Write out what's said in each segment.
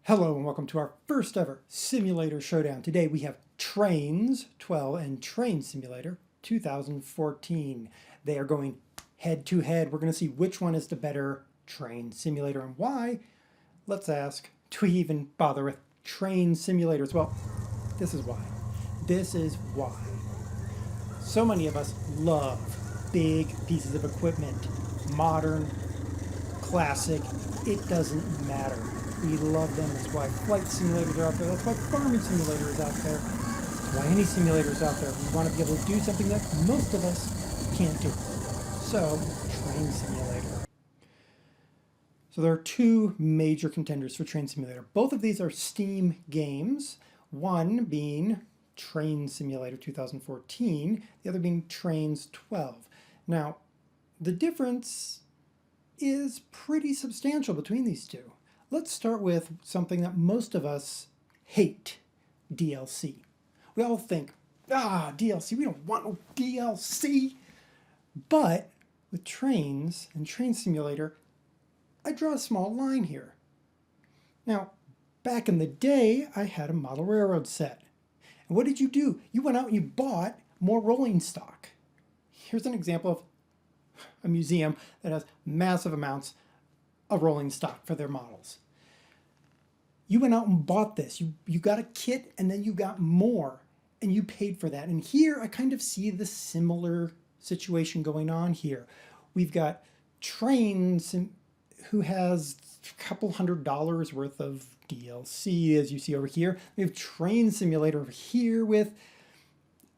Hello and welcome to our first ever Simulator Showdown. Today we have Trainz 12 and Trainz Simulator 2014. They are going head to head. We're going to see which one is the better train simulator and why. Let's ask, do we even bother with train simulators? Well, this is why. This is why. So many of us love big pieces of equipment, modern, classic, it doesn't matter. We love them. That's why flight simulators are out there. That's why farming simulator is out there. That's why any simulator is out there. We want to be able to do something that most of us can't do. So, train simulator. So there are two major contenders for train simulator. Both of these are Steam games. One being Train Simulator 2014, the other being Trainz 12. Now, the difference is pretty substantial between these two. Let's start with something that most of us hate, DLC. We all think, DLC, we don't want no DLC. But with Trainz and Train Simulator, I draw a small line here. Now, back in the day, I had a model railroad set. And what did you do? You went out and you bought more rolling stock. Here's an example of a museum that has massive amounts of rolling stock for their models. You went out and bought this. You got a kit and then you got more and you paid for that. And here I kind of see the similar situation going on here. We've got Trainz who has a couple $100 worth of DLC, as you see over here. We have Train Simulator over here with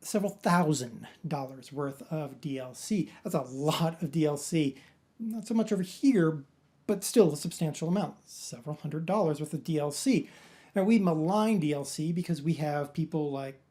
several $1,000 worth of DLC. That's a lot of DLC. Not so much over here, but still a substantial amount, several $100 worth of DLC. Now we malign DLC because we have people like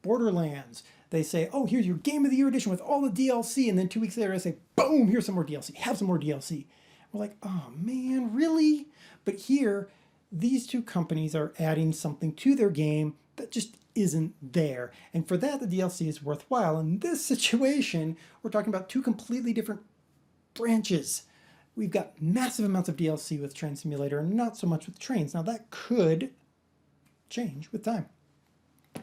Borderlands. They say, oh, here's your Game of the Year edition with all the DLC, and then 2 weeks later I say, boom, here's some more DLC, have some more DLC. We're like, oh man, really? But here, these two companies are adding something to their game that just isn't there. And for that, the DLC is worthwhile. In this situation, we're talking about two completely different branches. We've got massive amounts of DLC with Train Simulator and not so much with Trainz. Now that could change with time.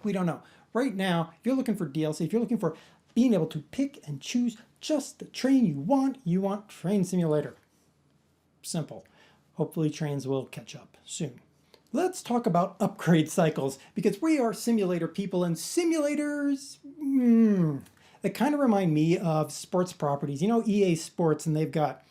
We don't know. Right now, if you're looking for DLC, if you're looking for being able to pick and choose just the train you want Train Simulator. Simple. Hopefully Trainz will catch up soon. Let's talk about upgrade cycles because we are simulator people and simulators, they kind of remind me of sports properties. You know, EA Sports, and they've got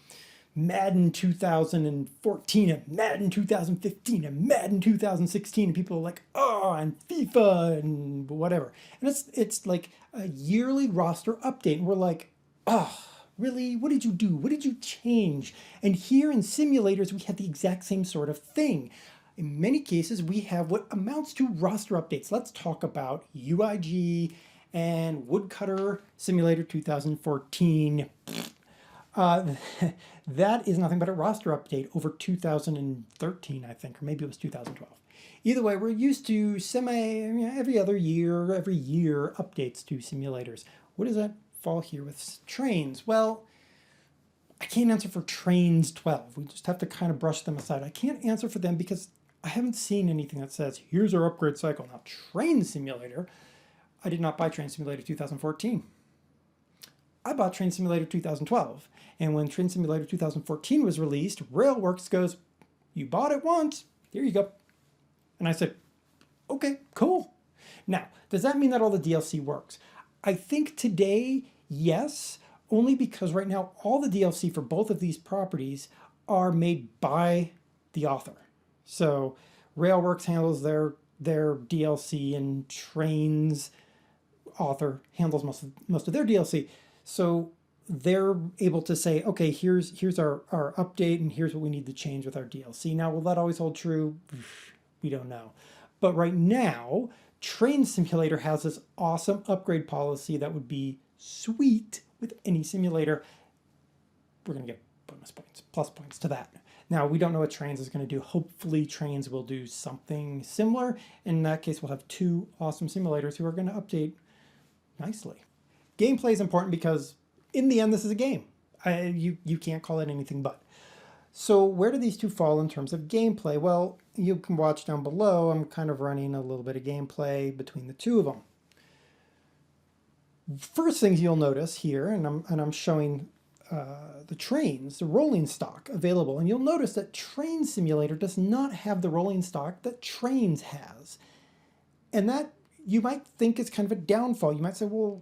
Madden 2014 and Madden 2015 and Madden 2016, and people are like, oh, and FIFA and whatever. And it's like a yearly roster update, and we're like, oh, really? What did you do? What did you change? And here in simulators, we have the exact same sort of thing. In many cases, we have what amounts to roster updates. Let's talk about UIG and Woodcutter Simulator 2014. That is nothing but a roster update over 2013, I think, or maybe it was 2012. Either way, we're used to every other year, every year updates to simulators. What does that fall here with Trainz? Well, I can't answer for Trainz 12. We just have to kind of brush them aside. I can't answer for them because I haven't seen anything that says, here's our upgrade cycle. Now, Train Simulator, I did not buy Train Simulator 2014. I bought Train Simulator 2012. And when Train Simulator 2014 was released, Railworks goes, you bought it once, here you go. And I said, okay, cool. Now, does that mean that all the DLC works? I think today, yes, only because right now all the DLC for both of these properties are made by the author. So Railworks handles their DLC and Trainz author handles most of their DLC. So they're able to say, okay, here's our update and here's what we need to change with our DLC. Now, will that always hold true? We don't know. But right now, Train Simulator has this awesome upgrade policy that would be sweet with any simulator. We're going to get bonus points, plus points to that. Now, we don't know what Trainz is going to do. Hopefully, Trainz will do something similar. In that case, we'll have two awesome simulators who are going to update nicely. Gameplay is important because, in the end, this is a game. You can't call it anything but. So where do these two fall in terms of gameplay? Well, you can watch down below. I'm kind of running a little bit of gameplay between the two of them. First things you'll notice here, and I'm showing the Trainz, the rolling stock available, and you'll notice that Train Simulator does not have the rolling stock that Trainz has. And that you might think is kind of a downfall. You might say, well,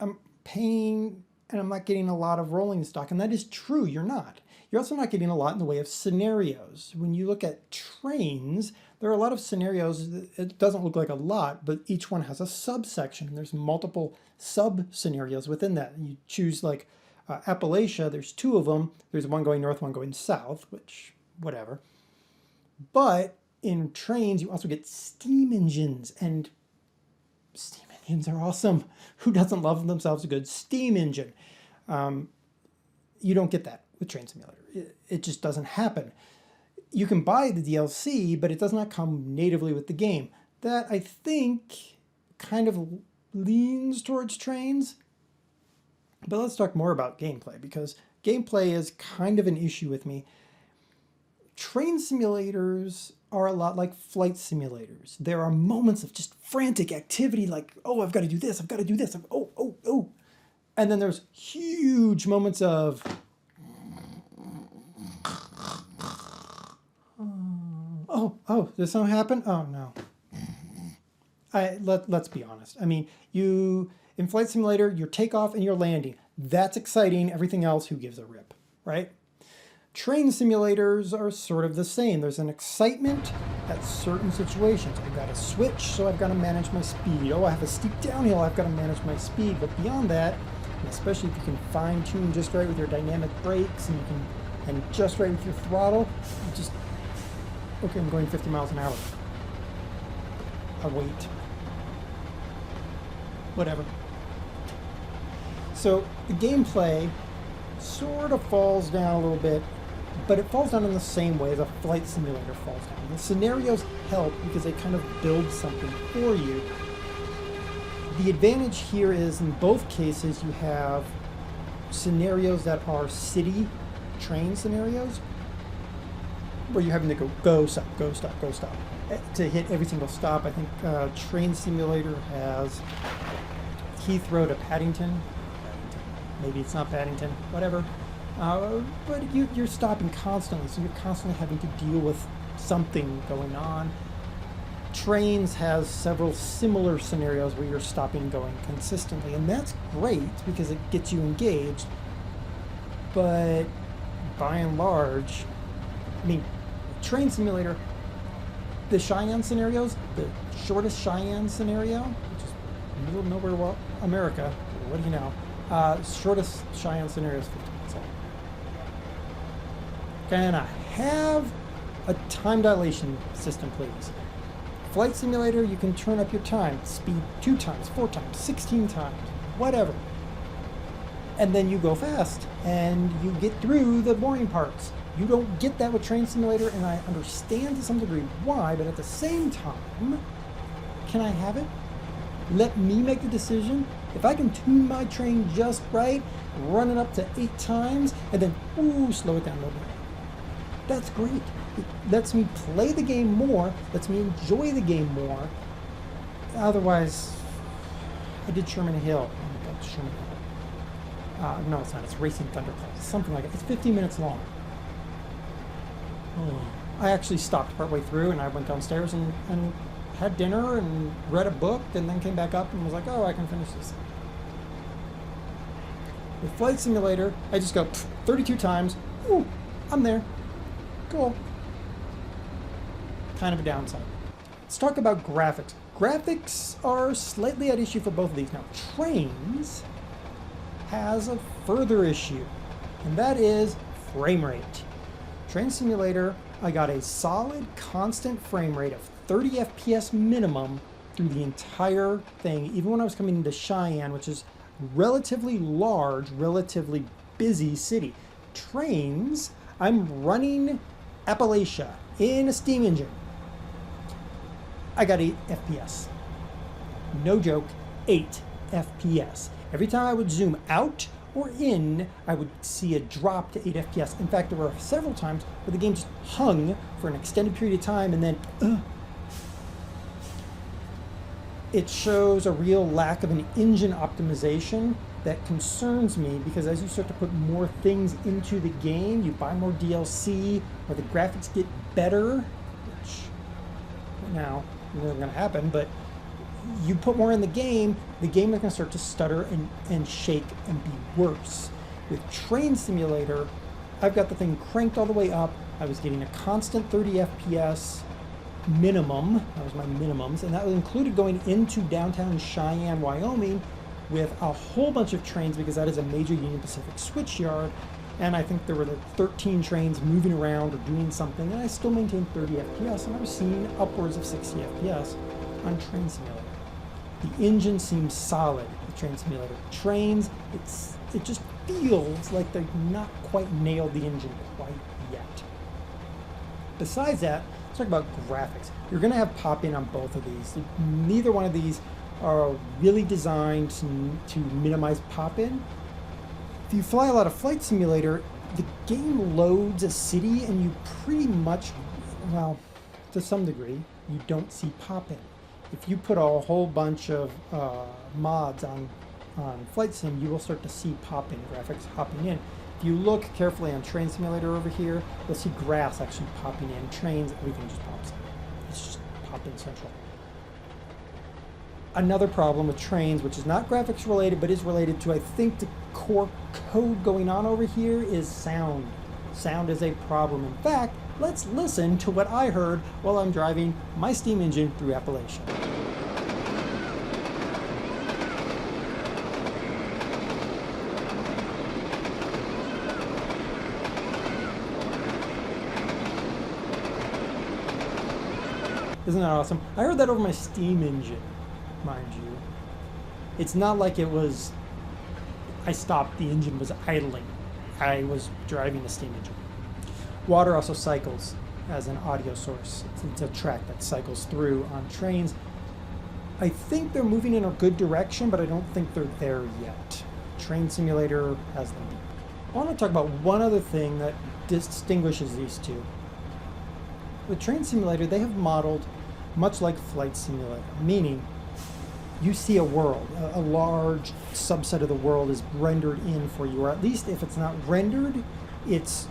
I'm paying and I'm not getting a lot of rolling stock. And that is true, you're not. You're also not getting a lot in the way of scenarios. When you look at Trainz, there are a lot of scenarios. It doesn't look like a lot, but each one has a subsection. And there's multiple sub-scenarios within that. You choose like Appalachia, there's two of them. There's one going north, one going south, which, whatever. But in Trainz, you also get steam engines, and steam engines are awesome. Who doesn't love themselves a good steam engine? You don't get that with Train Simulator. It just doesn't happen. You can buy the DLC, but it does not come natively with the game. That, I think, kind of leans towards Trainz. But let's talk more about gameplay, because gameplay is kind of an issue with me. Train simulators are a lot like flight simulators. There are moments of just frantic activity, like, oh, I've got to do this, I've got to do this, oh. And then there's huge moments of, oh, did something happen? Oh, no. Let's be honest. I mean, in Flight Simulator, your takeoff and your landing, that's exciting. Everything else, who gives a rip, right? Train simulators are sort of the same. There's an excitement at certain situations. I've got to switch, so I've got to manage my speed. Oh, I have a steep downhill, I've got to manage my speed. But beyond that, and especially if you can fine tune just right with your dynamic brakes and just right with your throttle, okay, I'm going 50 miles an hour. I'll wait. Whatever. So the gameplay sort of falls down a little bit, but it falls down in the same way as a flight simulator falls down. The scenarios help because they kind of build something for you. The advantage here is in both cases you have scenarios that are city train scenarios where you're having to go, stop, go, stop, go, stop. To hit every single stop. I think Train Simulator has Heathrow to Paddington. Maybe it's not Paddington, whatever. But you're stopping constantly, so you're constantly having to deal with something going on. Trainz has several similar scenarios where you're stopping and going consistently, and that's great because it gets you engaged. But by and large, I mean, Train Simulator, the Cheyenne scenarios, the shortest Cheyenne scenario, which is middle of nowhere, America, what do you know? Shortest Cheyenne scenario is 50 minutes long. Can I have a time dilation system, please? Flight Simulator, you can turn up your time, speed 2 times, 4 times, 16 times, whatever. And then you go fast, and you get through the boring parts. You don't get that with Train Simulator, and I understand to some degree why, but at the same time, can I have it? Let me make the decision. If I can tune my train just right, run it up to 8 times, and then, slow it down a little bit. That's great. It lets me play the game more, lets me enjoy the game more. Otherwise, I did Sherman Hill. Oh my God, Sherman Hill. No, it's not. It's Racing Thunderclouds. Something like it. It's 15 minutes long. I actually stopped partway through, and I went downstairs and had dinner and read a book, and then came back up and was like, oh, I can finish this. With Flight Simulator, I just go 32 times. Ooh, I'm there. Cool. Kind of a downside. Let's talk about graphics. Graphics are slightly at issue for both of these. Now, Trainz has a further issue, and that is frame rate. Train Simulator, I got a solid constant frame rate of 30 FPS minimum through the entire thing, even when I was coming into Cheyenne, which is relatively large, relatively busy city. Trainz, I'm running Appalachia in a steam engine. I got 8 FPS. No joke, 8 FPS. Every time I would zoom out or in, I would see a drop to 8 FPS. In fact, there were several times where the game just hung for an extended period of time and then it shows a real lack of an engine optimization that concerns me, because as you start to put more things into the game, you buy more DLC, or the graphics get better, which now isn't going to happen, but you put more in the game is going to start to stutter and shake and be worse. With Train Simulator, I've got the thing cranked all the way up. I was getting a constant 30 FPS minimum. That was my minimums, and that was included going into downtown Cheyenne, Wyoming, with a whole bunch of trains, because that is a major Union Pacific switch yard, and I think there were like 13 trains moving around or doing something, and I still maintained 30 FPS, and I was seeing upwards of 60 FPS on Train Simulator. The engine seems solid with Train Simulator. Trains, it just feels like they've not quite nailed the engine quite yet. Besides that, let's talk about graphics. You're going to have pop-in on both of these. Neither one of these are really designed to minimize pop-in. If you fly a lot of Flight Simulator, the game loads a city and you pretty much, well, to some degree, you don't see pop-in. If you put a whole bunch of mods on Flight Sim, you will start to see pop-in graphics hopping in. If you look carefully on Train Simulator over here, you'll see grass actually popping in. Trains, everything just pops in. It's just pop-in central. Another problem with Trains, which is not graphics related, but is related to, I think, the core code going on over here, is sound. Sound is a problem. In fact, let's listen to what I heard while I'm driving my steam engine through Appalachia. Isn't that awesome? I heard that over my steam engine, mind you. It's not like it was, I stopped, the engine was idling. I was driving a steam engine. Water also cycles as an audio source. It's a track that cycles through on trains. I think they're moving in a good direction, but I don't think they're there yet. Train Simulator has them deep. I want to talk about one other thing that distinguishes these two. With Train Simulator, they have modeled much like Flight Simulator, meaning you see a world, a large subset of the world is rendered in for you, or at least if it's not rendered, it's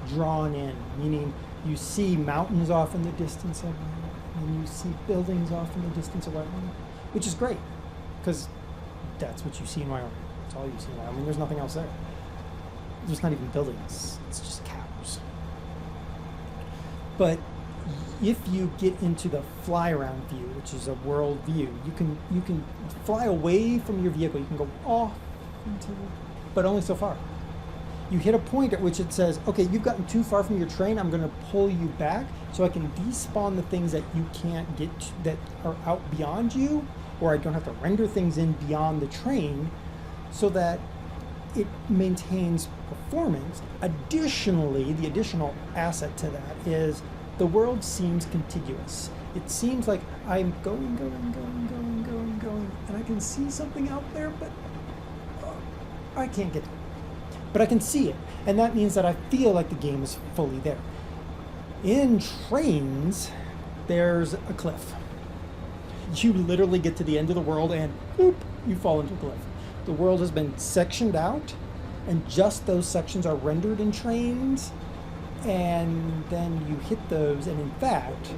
drawn in, meaning you see mountains off in the distance away, and you see buildings off in the distance away, which is great, because that's what you see in Wyoming. That's all you see in Wyoming. There's nothing else there. There's not even buildings. It's just cows. But if you get into the fly around view, which is a world view, you can fly away from your vehicle. You can go off into, but only so far. You hit a point at which it says, okay, you've gotten too far from your train. I'm going to pull you back so I can despawn the things that you can't get to, that are out beyond you, or I don't have to render things in beyond the train, so that it maintains performance. Additionally, the additional asset to that is the world seems contiguous. It seems like I'm going, and I can see something out there, but I can't get to it. But I can see it, and that means that I feel like the game is fully there. In Trains, there's a cliff. You literally get to the end of the world and boop, you fall into a cliff. The world has been sectioned out, and just those sections are rendered in Trains, and then you hit those, and in fact,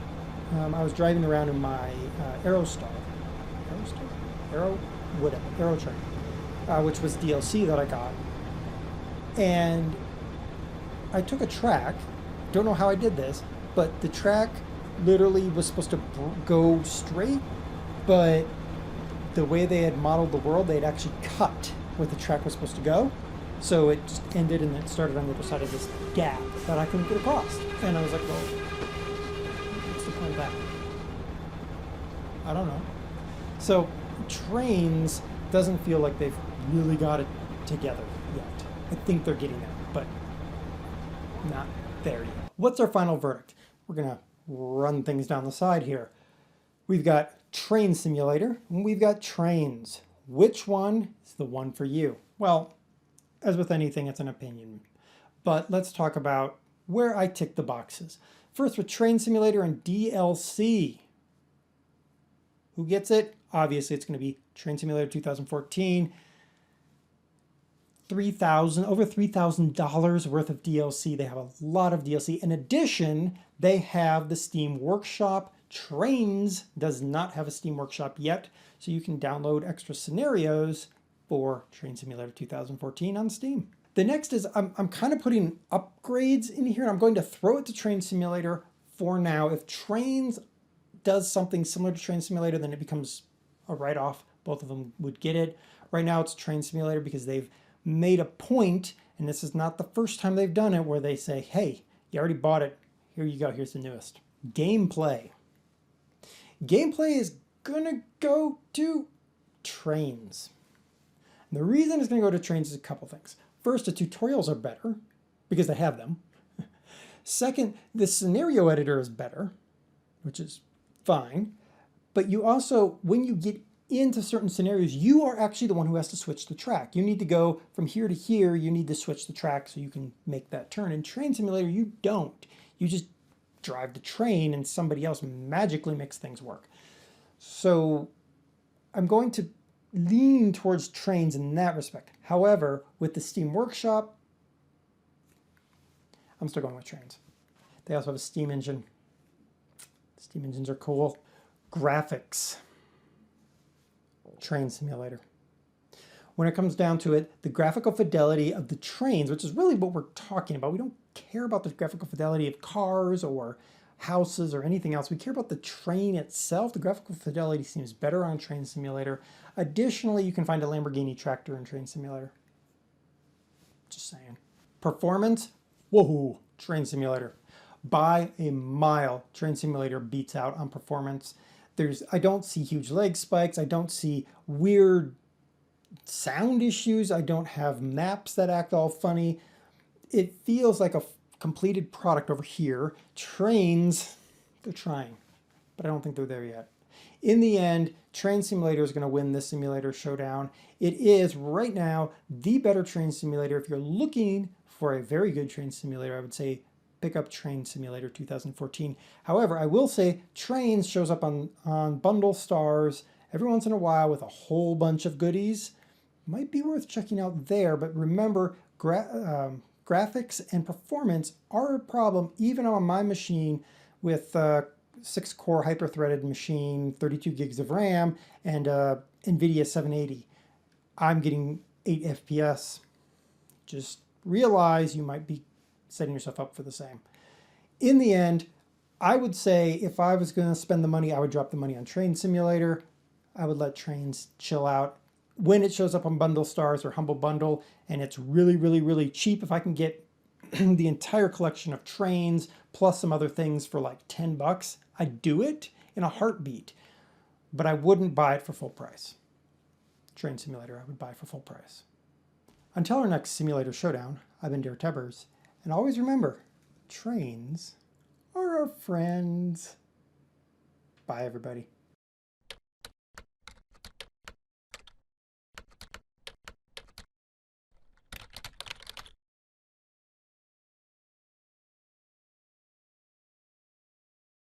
I was driving around in my Aero Train, which was DLC that I got, and I took a track, don't know how I did this, but the track literally was supposed to go straight, but the way they had modeled the world, they had actually cut where the track was supposed to go. So it just ended and it started on the other side of this gap that I couldn't get across. And I was like, well, what's the point of that? I don't know. So Trains doesn't feel like they've really got it together yet. I think they're getting there, but not there yet. What's our final verdict? We're going to run things down the side here. We've got Train Simulator, and we've got Trains. which one is the one for you? Well, as with anything, it's an opinion. But let's talk about where I tick the boxes. First, with Train Simulator and DLC. Who gets it? Obviously, it's going to be Train Simulator 2014. Over $3,000 worth of DLC. They have a lot of DLC. In addition, they have the Steam Workshop. Trainz does not have a Steam Workshop yet, so you can download extra scenarios for Train Simulator 2014 on Steam. The next is I'm kind of putting upgrades in here, and I'm going to throw it to Train Simulator for now. If Trainz does something similar to Train Simulator, then it becomes a write-off. Both of them would get it. Right now it's Train Simulator because they've made a point, and this is not the first time they've done it, where they say, hey, you already bought it. Here you go. Here's the newest. Gameplay. Gameplay is going to go to Trainz. And the reason it's going to go to Trainz is a couple things. First, the tutorials are better because they have them. Second, the scenario editor is better, which is fine. But you also, when you get into certain scenarios, you are actually the one who has to switch the track. You need to go from here to here. You need to switch the track so you can make that turn. In Train Simulator, you don't. You just drive the train and somebody else magically makes things work. So I'm going to lean towards Trainz in that respect. However, with the Steam Workshop, I'm still going with Trainz. They also have a Steam engine. Steam engines are cool. Graphics. Train Simulator. When it comes down to it, the graphical fidelity of the trains, which is really what we're talking about. We don't care about the graphical fidelity of cars or houses or anything else. We care about the train itself. The graphical fidelity seems better on Train Simulator. Additionally, you can find a Lamborghini tractor in Train Simulator. Just saying. Performance, whoa, Train Simulator. By a mile, Train Simulator beats out on performance. I don't see huge leg spikes. I don't see weird sound issues. I don't have maps that act all funny. It feels like a completed product over here. Trainz, they're trying, but I don't think they're there yet. In the end, Train Simulator is going to win this simulator showdown. It is right now the better train simulator. If you're looking for a very good train simulator, I would say pick up Train Simulator 2014. However, I will say Trainz shows up on bundle stars every once in a while with a whole bunch of goodies. Might be worth checking out there, but remember, graphics and performance are a problem even on my machine with 6-core hyper-threaded machine, 32 gigs of RAM, and NVIDIA 780. I'm getting 8 FPS. Just realize you might be setting yourself up for the same. In the end, I would say if I was going to spend the money, I would drop the money on Train Simulator. I would let Trainz chill out. When it shows up on Bundle Stars or Humble Bundle, and it's really, really, really cheap, if I can get the entire collection of Trainz plus some other things for like $10, I'd do it in a heartbeat. But I wouldn't buy it for full price. Train Simulator, I would buy for full price. Until our next simulator showdown, I've been DerTebbers. And always remember, trains are our friends. Bye, everybody.